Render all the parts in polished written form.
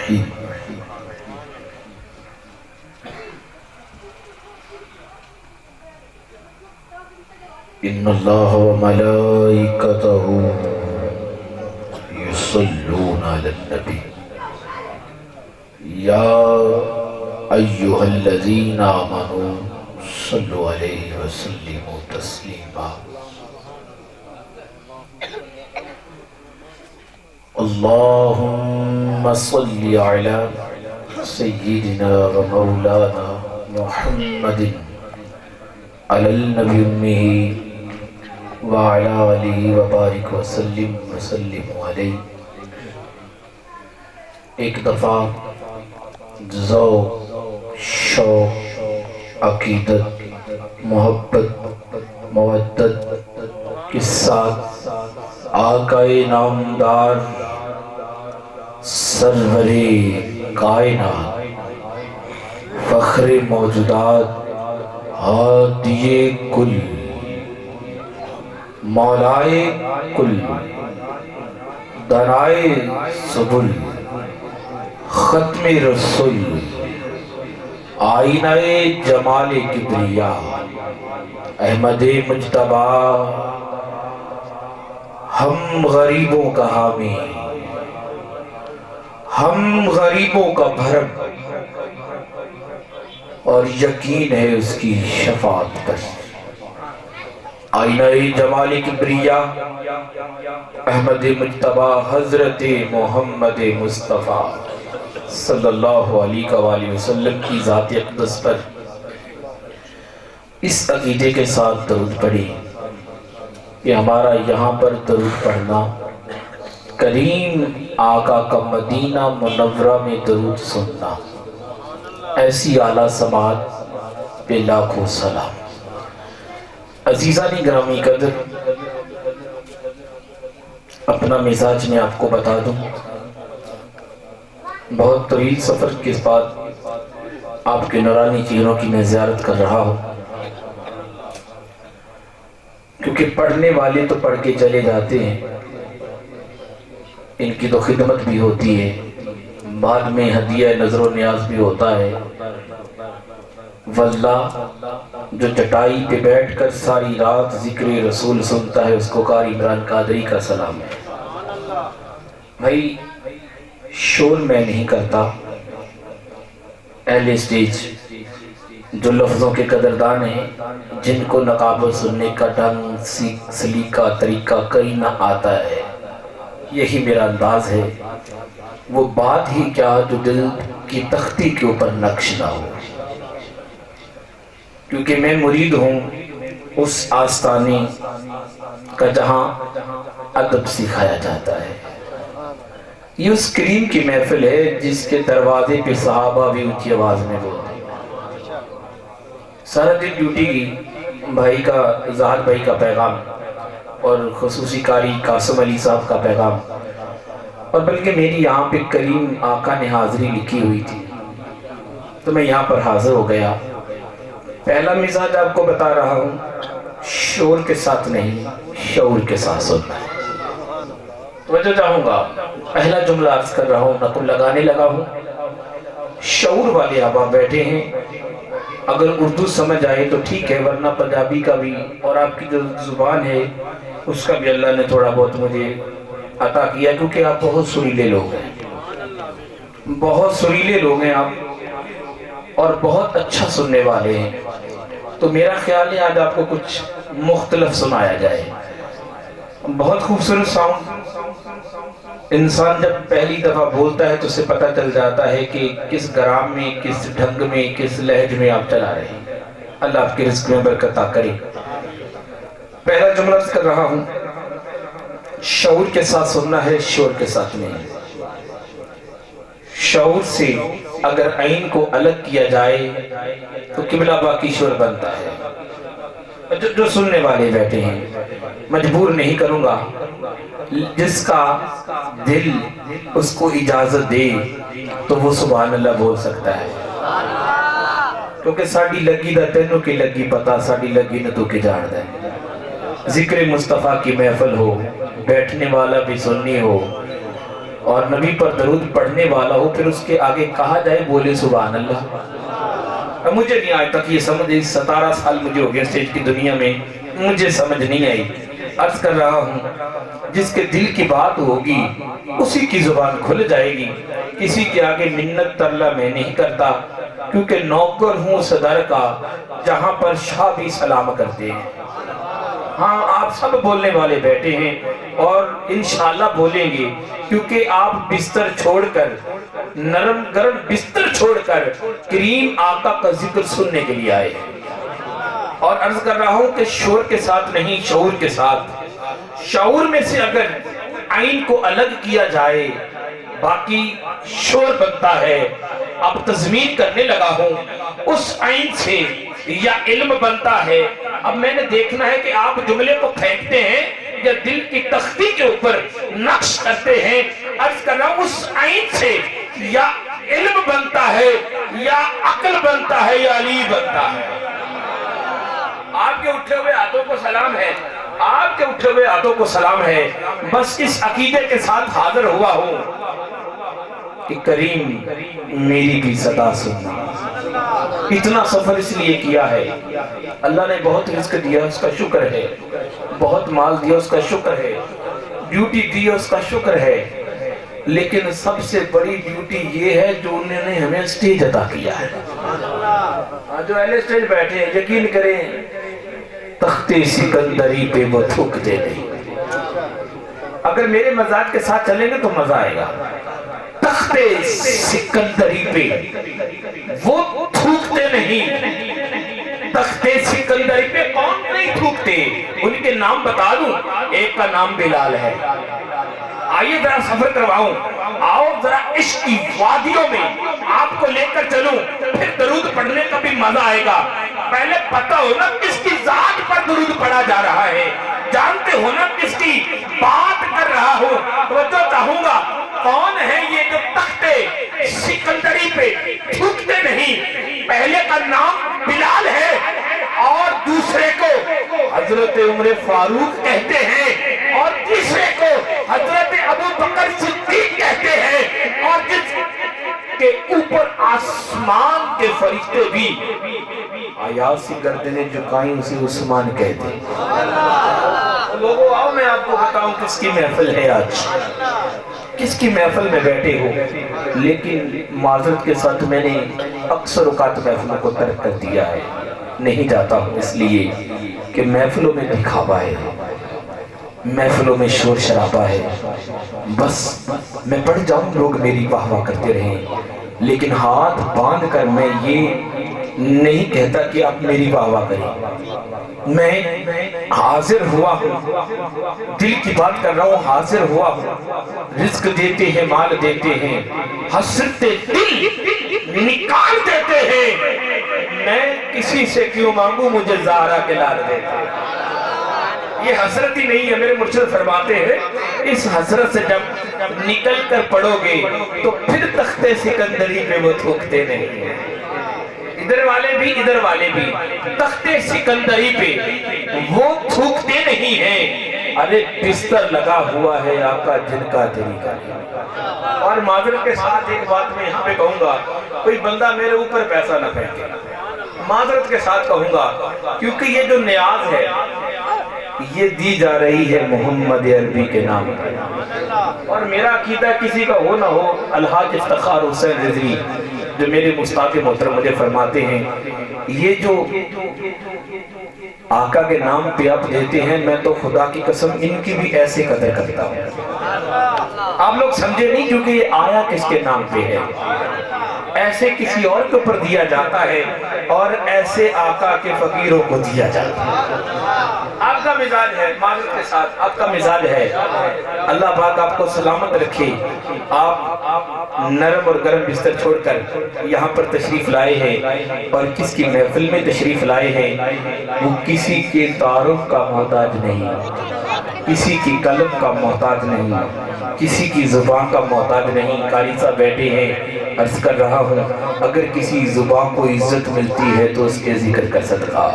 الرحیم ان اللہ وملائکتہ یصلون علی النبی یا ایہا الذین آمنوا صلوا علیہ وسلموا تسلیما اللہم صلی علی سیدنا و مولانا محمد علی النبی امیہ وعلی آلہ وبارک وسلم وسلم علیہ۔ ایک دفعہ ذوق، شوق، عقیدت، محبت، مودت کے ساتھ آقا نامدار سرور کائنات فخر موجودات ہادی کل مولائے کل دنائے سبل ختم رسول آئینہ جمال کبریا احمد مجتبی ہم غریبوں کا حامی، ہم غریبوں کا بھرم اور یقین ہے اس کی شفاعت پر۔ آئینہ جمال کبریا احمد مجتبی حضرت محمد مصطفیٰ صلی اللہ علیہ وآلہ وسلم کی ذات اقدس پر اس عقیدے کے ساتھ درود پڑھی کہ ہمارا یہاں پر درود پڑھنا، کریم آقا کا مدینہ منورہ میں درود سننا، ایسی اعلیٰ سماعت پہ لاکھوں سلام۔ عزیزان گرامی قدر، اپنا مزاج میں آپ کو بتا دوں، بہت طویل سفر کے بعد آپ کے نورانی چہروں کی میں زیارت کر رہا ہوں، کیونکہ پڑھنے والے تو پڑھ کے چلے جاتے ہیں، ان کی تو خدمت بھی ہوتی ہے، بعد میں ہدیہ نظر و نیاز بھی ہوتا ہے۔ واللہ جو چٹائی پہ بیٹھ کر ساری رات ذکر رسول سنتا ہے، اس کو قاری عمران قادری کا سلام ہے۔ بھائی شور میں نہیں کرتا، اہل اسٹیج جو لفظوں کے قدردان ہیں، جن کو نقاب سننے کا ڈھنگ، سلیقہ، طریقہ کہیں نہ آتا ہے، یہی میرا انداز ہے، وہ بات ہی کیا جو دل کی تختی کے اوپر نقش نہ ہو، کیونکہ میں مرید ہوں اس آستانے کا جہاں ادب سکھایا جاتا ہے۔ یہ اس کریم کی محفل ہے جس کے دروازے پہ صحابہ بھی اونچی آواز میں بولتے ہیں۔ سارا دن ڈیوٹی کی بھائی کا، اظہار بھائی کا پیغام اور خصوصی قاری قاسم علی صاحب کا پیغام، اور بلکہ میری یہاں پہ کریم آقا نے حاضری لکھی ہوئی تھی تو میں یہاں پر حاضر ہو گیا۔ پہلا مزاج آپ کو بتا رہا ہوں، شور کے ساتھ نہیں، شعور کے ساتھ سننا ہے۔ توجہ چاہوں گا، پہلا جملہ عرض کر رہا ہوں، نقل لگانے لگا ہوں، شعور والے احباب بیٹھے ہیں، اگر اردو سمجھ آئے تو ٹھیک ہے، ورنہ پنجابی کا بھی اور آپ کی جو زبان ہے اس کا بھی اللہ نے تھوڑا بہت مجھے عطا کیا، کیونکہ آپ بہت سریلے لوگ ہیں، بہت سریلے لوگ ہیں آپ، اور بہت اچھا سننے والے ہیں۔ تو میرا خیال ہے آج آپ کو کچھ مختلف سنایا جائے۔ بہت خوبصورت ساؤنڈ، انسان جب پہلی دفعہ بولتا ہے تو اسے پتہ چل جاتا ہے کہ کس گرام میں، کس ڈھنگ میں، کس لہج میں آپ چلا رہے ہیں۔ اللہ آپ کے رزق میں برکت عطا کرے۔ پہلا جملہ کر رہا ہوں، شعور کے ساتھ سننا ہے، شور کے ساتھ نہیں۔ شعور سے اگر عین کو الگ کیا جائے تو قبلہ باقی شور بنتا ہے۔ جو سننے والے بیٹھے ہیں، مجبور نہیں کروں گا، جس کا دل اس کو اجازت دے تو وہ سبحان اللہ بول سکتا ہے، کیونکہ ساڑی لگی دا تینوں کی لگی پتا، ساڑی لگی نہ تو کی جان دے۔ ذکر مصطفیٰ کی محفل ہو، بیٹھنے والا بھی سننی ہو، اور نبی پر درود پڑھنے والا ہو، پھر اس کے آگے کہا جائے بولے سبحان اللہ۔ اب مجھے نہیں آج تک یہ سمجھ، 17 سال مجھے ہو گیا اسٹیج کی دنیا میں، مجھے سمجھ نہیں آئی۔ عرض کر رہا ہوں جس کے دل کی بات ہوگی اسی کی زبان کھل جائے گی۔ کسی کے آگے منت ترلا میں نہیں کرتا، کیونکہ نوکر ہوں صدر کا، جہاں پر شاہ بھی سلام کرتے ہیں۔ ہاں آپ سب بولنے والے بیٹھے ہیں اور انشاءاللہ بولیں گے، کیونکہ آپ بستر چھوڑ کر، نرم گرم بستر چھوڑ کر کریم آقا کا ذکر سننے کے لیے آئے ہیں۔ اور عرض کر رہا ہوں کہ شور کے ساتھ نہیں، شعور کے ساتھ۔ شعور میں سے اگر عین کو الگ کیا جائے باقی شور بنتا ہے۔ اب تضمین کرنے لگا ہوں اس عین سے یا علم بنتا ہے۔ اب میں نے دیکھنا ہے کہ آپ جملے کو پھینکتے ہیں یا دل کی تختی کے اوپر نقش کرتے ہیں۔ عرض کر رہا ہوں اس عین سے یا علم بنتا ہے یا عقل بنتا ہے یا علی بنتا ہے۔ آپ کے اٹھے ہوئے ہاتھوں کو سلام ہے، آپ کے اٹھے ہوئے ہاتھوں کو سلام ہے۔ بس اس عقیدے کے ساتھ حاضر ہوا ہوں کہ کریم میری بھی صدا سننا۔ اتنا سفر اس لیے کیا ہے، اللہ نے بہت رزق دیا اس کا شکر ہے، بہت مال دیا اس کا شکر ہے، ڈیوٹی دی اس کا شکر ہے، لیکن سب سے بڑی ڈیوٹی یہ ہے جو انہوں نے ہمیں اسٹیج عطا کیا ہے۔ جو اہل اسٹیج بیٹھے ہیں یقین کریں تختے سکندری پہ وہ تھوکتے نہیں۔ اگر میرے مزاج کے ساتھ چلیں گے تو مزہ آئے گا۔ تختے سکندری پہ وہ تھوکتے نہیں۔ تختے سکندری پہ کون نہیں تھوکتے؟ ان کے نام بتا دوں، ایک کا نام بلال ہے۔ آئیے ذرا سفر کرواؤں، آؤ ذرا عشق کی وادیوں میں آپ کو لے کر چلوں، پھر درود پڑھنے کا بھی مزہ آئے گا۔ پہلے پتہ ہو نا کس کی ذات پر درود پڑھا جا رہا ہے، جانتے ہو نا کس کی بات کر رہا ہوں۔ توجہ چاہوں گا کون ہے یہ جو تختے سکندری پہ تھوکتے نہیں؟ پہلے کا نام بلال ہے اور دوسرے کو حضرت عمر فاروق کہتے ہیں اور تیسرے کو حضرت ابو بکر صدیق کہتے ہیں، اور جس کے اوپر آسمان کے فرشتے بھی آیات سی گردنیں جھکائیں اسے عثمان کہتے ہیں۔ لوگوں آؤ میں آپ کو بتاؤں کس کی محفل ہے آج، کس کی محفل میں بیٹھے ہو۔ لیکن معذرت کے ساتھ میں نے اکثر اوقات محفلوں کو ترک کر دیا ہے، نہیں جاتا ہوں اس لیے کہ محفلوں میں دکھاوا ہے، محفلوں میں شور شرابہ ہے۔ بس میں پڑھ جاؤں لوگ میری واہ واہ کرتے رہیں، لیکن ہاتھ باندھ کر میں یہ نہیں کہتا کہ آپ میری واہ واہ کریں۔ میں حاضر ہوا ہوں، دل کی بات کر رہا ہوں، حاضر ہوا ہوں۔ رزق دیتے ہیں، مال دیتے ہیں، حسرت دل نکال دیتے ہیں۔ میں کسی سے کیوں مانگوں، مجھے زہرا کے لال دیتے ہیں۔ یہ حسرت ہی نہیں ہے، میرے مرشد فرماتے ہیں اس حسرت سے جب نکل کر پڑو گے تو پھر تختے سکندری پہ وہ تھوکتے نہیں ہیں۔ ادھر والے بھی ادھر والے بھی تختے سکندری پہ وہ تھوکتے نہیں ہیں۔ ارے بستر لگا ہوا ہے آقا جن کا طریقہ ہے۔ اور معذرت کے ساتھ ایک بات میں یہاں پہ کہوں گا، کوئی بندہ میرے اوپر پیسہ نہ پھینکے، معذرت کے ساتھ کہوں گا، کیونکہ یہ جو نیاز ہے یہ دی جا رہی ہے محمد عربی کے نام پر۔ اور میرا عقیدہ کسی کا ہو نہ ہو، الحاج افتخار حسین رضوی جو میرے مستاق محترم مجھے فرماتے ہیں، یہ جو آقا کے نام پہ آپ دیتے ہیں، میں تو خدا کی قسم ان کی بھی ایسے قدر کرتا ہوں۔ آپ لوگ سمجھے نہیں، کیونکہ یہ آیا کس کے نام پہ ہے، ایسے کسی اور کے اوپر دیا جاتا ہے اور ایسے آقا کے فقیروں کو دیا جاتا ہے۔ آپ کا مزاج ہے، معذرت کے ساتھ آپ کا مزاج ہے، اللہ پاک آپ کو سلامت رکھے۔ آپ نرم اور گرم بستر چھوڑ کر یہاں پر تشریف لائے ہیں، اور کس کی محفل میں تشریف لائے ہیں، وہ کسی کے تعارف کا محتاج نہیں، کسی کی قلم کا محتاج نہیں، کسی کی زبان کا محتاج نہیں. قاری صاحب بیٹھے ہیں, عرض کر رہا ہوں اگر کسی زبان کو عزت ملتی ہے تو اس کے ذکر کا صدقہ,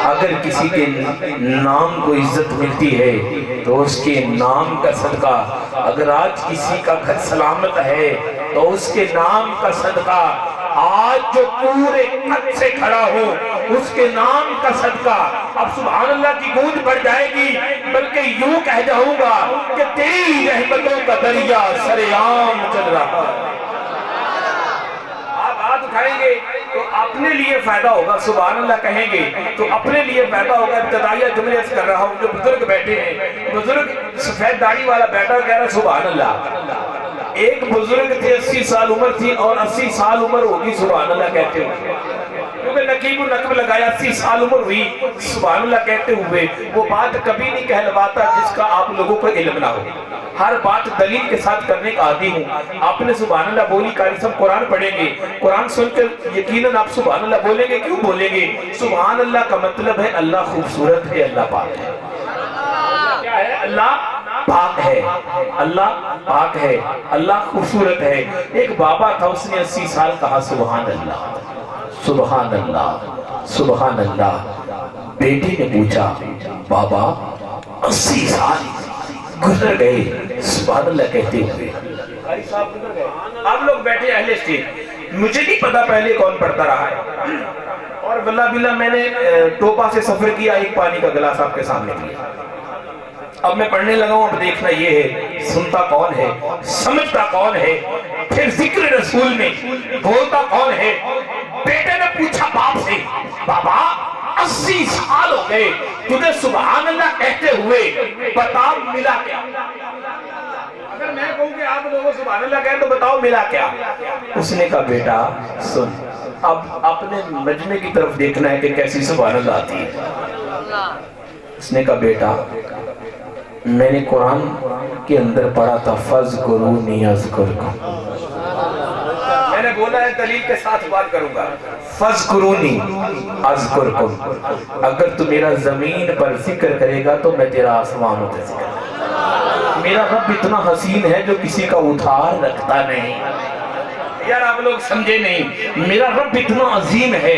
اگر کسی کے نام کو عزت ملتی ہے تو اس کے نام کا صدقہ, اگر آج کسی کا گھر سلامت ہے تو اس کے نام کا صدقہ, آج جو پورے قد سے کھڑا ہو اس کے نام کا صدقہ. اب سبحان اللہ کی گونج بڑھ جائے گی, بلکہ یوں کہہ جاؤں گا کہ تیری رحمتوں کا دریا سریعام چل رہا ہے. آپ ہاتھ اٹھائیں گے تو اپنے لیے فائدہ ہوگا, سبحان اللہ کہیں گے تو اپنے لیے فائدہ ہوگا. ابتدائیہ جملے عرض کر رہا ہوں, جو بزرگ بیٹھے ہیں, بزرگ سفید داڑھی والا بیٹھا کہہ رہا سبحان اللہ. ایک بزرگ تھے 80 سال عمر تھی اور 80 سال عمر ہوگی, سبحان اللہ کہتے ہوئے, کیونکہ نقیب و نقب لگایا 80 سال عمر ہوئی سبحان اللہ کہتے ہوئے. وہ بات کبھی نہیں کہلواتا جس کا آپ لوگوں کو علم نہ ہو, ہر بات دلیل کے ساتھ کرنے کا عادی ہوں. آپ نے سبحان اللہ بولی, قاری صاحب قرآن پڑھیں گے, قرآن سن کر یقیناً آپ سبحان اللہ بولیں گے. کیوں بولیں گے؟ سبحان اللہ کا مطلب ہے اللہ خوبصورت ہے, اللہ پاک ہے. کیا ہے؟ اللہ پاک ہے, اللہ پاک ہے, اللہ خوبصورت ہے. ایک بابا تھا, اس نے 80 سال کہا سبحان اللہ سبحان اللہ سبحان اللہ. بیٹی نے پوچھا بابا 80 سال گزر گئے سبحان اللہ کہتے ہوئے. آپ لوگ بیٹھے اہل اسٹیج, مجھے نہیں پتا پہلے کون پڑھتا رہا ہے, اور باللہ باللہ میں نے ٹوپا سے سفر کیا, ایک پانی کا گلاس آپ کے سامنے کیا. اب میں پڑھنے لگا ہوں, اب دیکھنا یہ ہے سنتا کون ہے, سمجھتا کون ہے, پھر ذکر رسول میں بولتا کون ہے. بیٹے نے پوچھا باپ سے, بابا 80 سال ہو گئے تجھے سبحان اللہ کہتے ہوئے, بتا ملا کیا؟ اگر میں کہوں کہ آپ لوگوں سبحان اللہ کہیں تو بتاؤ ملا کیا؟ اس نے کہا بیٹا سن, اب اپنے مجمع کی طرف دیکھنا ہے کہ کیسی سبحان اللہ آتی ہے. اس نے کہا بیٹا میں نے قرآن کے اندر پڑھا تھا فَاذْكُرُونِي أَذْكُرْكُمْ, میں نے بولا ہے دلیل کے ساتھ بات کروں گا. فَاذْكُرُونِي أَذْكُرْكُمْ, اگر تو میرا زمین پر ذکر کرے گا تو میں تیرا آسمانوں پہ ذکر کروں گا. میرا رب اتنا حسین ہے جو کسی کا ادھار رکھتا نہیں. یار آپ لوگ سمجھے نہیں, میرا رب اتنا عظیم ہے,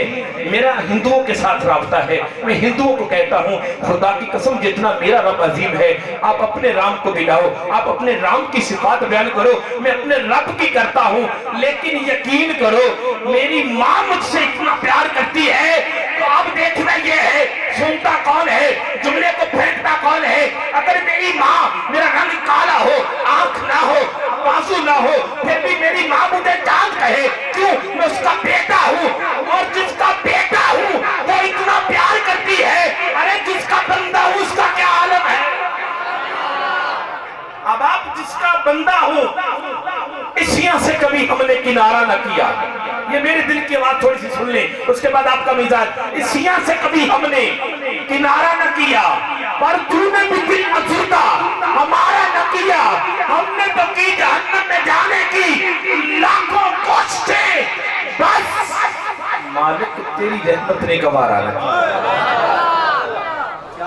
میرا ہندوؤں کے ساتھ رابطہ ہے. میں ہندوؤں کو کہتا ہوں خدا کی قسم جتنا میرا رب عظیم ہے, آپ اپنے رام کو دلاؤ, آپ اپنے رام کی صفات بیان کرو. میں اپنے رب کی کرتا ہوں, لیکن یقین کرو میری ماں مجھ سے اتنا پیار کرتی ہے تو اب دیکھنا یہ ہے سنتا کون ہے, جملے کو پھینکتا کون ہے. اگر میری ماں میرا رنگ کالا ہو, آنکھ نہ ہو, بازو نہ ہو, پھر بھی میری ماں مجھے چاند کہے, کیوں؟ میں اس کا بیٹا ہوں, اور جس کا بیٹا ہوں وہ اتنا پیار کرتی ہے. ارے جس کا بندہ ہوں اس کا کیا عالم ہے. اب آپ جس کا بندہ ہوں, اسیاں سے کبھی ہم نے کنارہ نہ کیا. یہ میرے دل کی آواز تھوڑی سی سن لیں, اس کے بعد آپ کا مزاج. اسیاں سے کبھی ہم نے کنارہ نہ کیا, پر تو نے بھی دل ازردہ ہمارا نہ کیا. ہم نے تو کی جہنم میں جانے کی لاکھوں کوششیں, بس مالک تیری رحمت نے گوارا نہ کیا.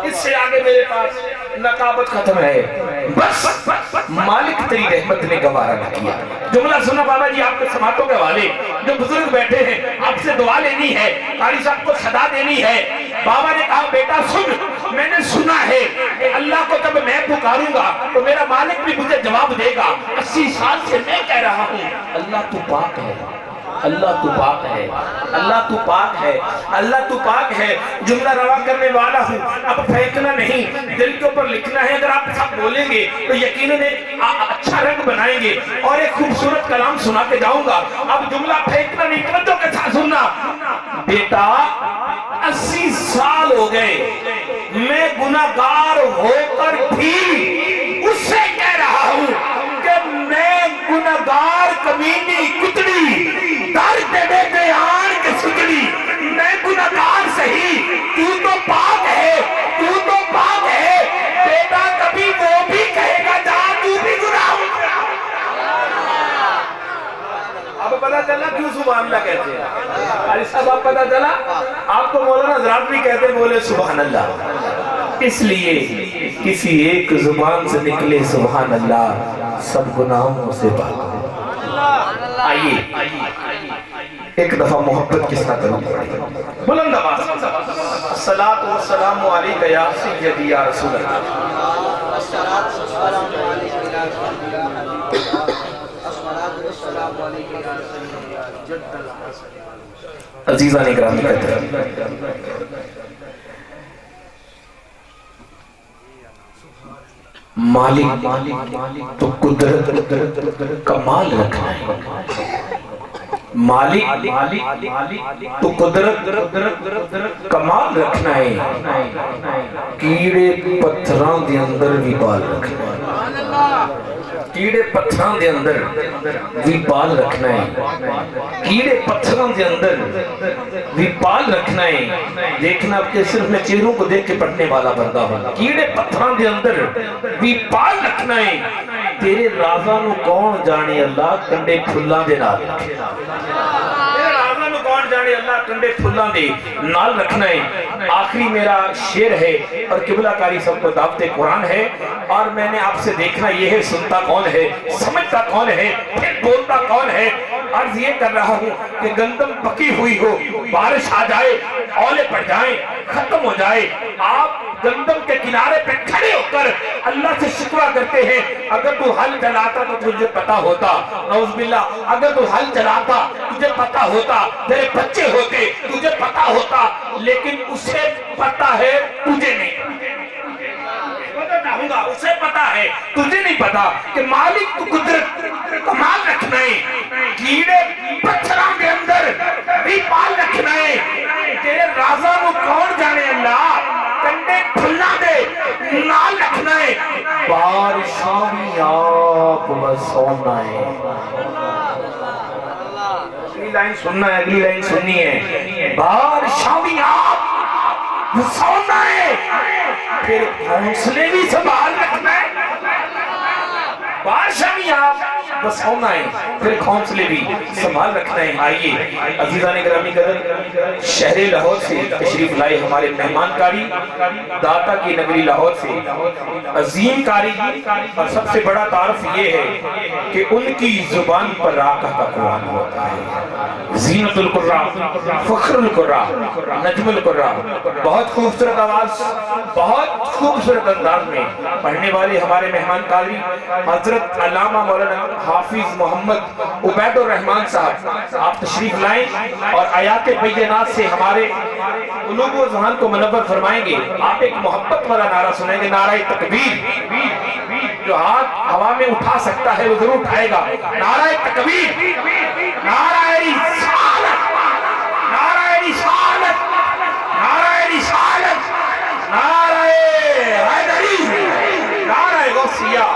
اس سے آگے میرے پاس نقابت ختم ہے, بس مالک تیری رحمت نے گوارا نہ کیا. جملہ سنا بابا جی آپ کے سماعتوں کے والے جو بزرگ بیٹھے ہیں, آپ سے دعا لینی ہے, قاری صاحب کو صدا دینی ہے. بابا نے کہا بیٹا سن, میں نے سنا ہے کہ اللہ کو جب میں پکاروں گا تو میرا مالک بھی مجھے جواب دے گا. 80 سال سے میں کہہ رہا ہوں اللہ تو پاک ہے, اللہ تو پاک ہے, اللہ تو پاک ہے, اللہ تو پاک ہے. جملہ روا کرنے والا ہوں, اب پھینکنا نہیں, دل کے اوپر لکھنا ہے. اگر آپ سب بولیں گے تو یقیناً ایک اچھا رنگ بنائیں گے اور ایک خوبصورت کلام سنا کے جاؤں گا. اب جملہ پھینکنا نہیں, توجہ کے ساتھ سننا. بیٹا 80 سال ہو گئے, میں گناہگار ہو کر بھی اس سے کہہ رہا ہوں کہ میں گناہگار کمینی کتڑی درد دے بیان کے سکڑی, میں گناہگار صحیح, تو تو پاک ہے, تو تو پاک ہے. بیٹا کبھی وہ بھی کہے گا جہاں تو بھی گناہ ہو. اب پتا چلا کیوں سبحان اللہ کہتے ہیں. قاری صاحب آپ پتا چلا, آپ کو مولانا حضرات بھی کہتے بولے سبحان اللہ, اس لیے کسی ایک زبان سے نکلے سبحان اللہ سب گناہوں سے پاک ہو۔ آئیے ایک دفعہ محبت کے ساتھ بلند آواز الصلاۃ والسلام علیک یا سیدی یا رسول اللہ۔ عزیزان اکرامی کہتے ہیں مالک تو قدرت کمال رکھنا ہے، مالک تو قدرت کمال رکھنا ہے، کیڑے پتھران دے اندر بھی بال رکھنا ہے، کیڑے پتھران دے اندر بھی بال رکھنا ہے، کیڑے پتھران دے اندر بھی بال رکھنا ہے۔ دیکھنا اب کہ صرف میں چہروں کو دیکھ کے پڑھنے والا بندہ ہوں، کیڑے پتھران دے اندر بھی بال رکھنا ہے۔ تیرے رازاں نو کون جانے اللہ کنڈے پھلاں دے نال تیرے رازاں نو کون جانے اللہ کنڈے پھلاں دے نال رکھنا ہے۔ آخری میرا شعر ہے اور قبلہ کاری سب کو دعوت قرآن ہے، اور میں نے آپ سے دیکھنا یہ ہے سنتا کون ہے، سمجھتا کون ہے، پھر بولتا کون ہے۔ عرض یہ کر رہا ہوں کہ گندم پکی ہوئی ہو، بارش آ جائے، اولے پڑ جائیں، ختم ہو جائے، آپ گندم کے کنارے پہ کھڑے ہو کر اللہ سے شکوہ کرتے ہیں اگر تو حل چلاتا تو تجھے پتا ہوتا، نعوذ باللہ اگر تو حل چلاتا تجھے پتا ہوتا، تیرے بچے ہوتے تجھے پتا ہوتا، لیکن اسے پتا ہے تجھے نہیں، اسے پتا ہے تجھے نہیں پتا کہ مالک تو قدرت کمال رکھنا ہے، کیڑے پتھران کے اندر بھی پال رکھنا ہے۔ تیرے رازاں نو کون جانے اللہ کنڈے پھلنا دے نال رکھنا ہے، بارشاں بھی آپ بسونا ہے۔ اگلی لائن سننا ہے، اگلی لائن سننی ہے، بارشاں بھی آپ بسونا ہے، پھر حوصلے بھی سنبھال رکھنا ہے، بارشاں بھی آپ بسونا ہے، پھر حوصلے بھی سنبھال رکھنا ہے۔ آئیے عزیزان گرامی قدر شہر لاہور سے تشریف لائے ہمارے مہمان کاری داتا کی نگری لاہور سے عظیم کاری، اور سب سے بڑا تعارف یہ ہے کہ ان کی زبان پر آقا کا قرآن ہوتا ہے۔ زینت القرآ، فخر القرآ، نجم القرآ، بہت خوبصورت آواز، بہت خوبصورت انداز میں پڑھنے والے ہمارے مہمان کاری حضرت علامہ مولانا حافظ محمد عبید الرحمن صاحب، آپ تشریف لائیں اور آیات بینات سے ہمارے قلوب و ذہن کو منور فرمائیں گے۔ آپ ایک محبت والا نعرہ سنیں گے، نعرہ تکبیر، جو ہاتھ ہوا میں اٹھا سکتا ہے وہ ضرور اٹھائے گا۔ نعرہ تکبیر، نعرہ رسالت، نعرہ رسالت، نعرہ رسالت، نعرہ حیدری، نعرہ غوثیہ۔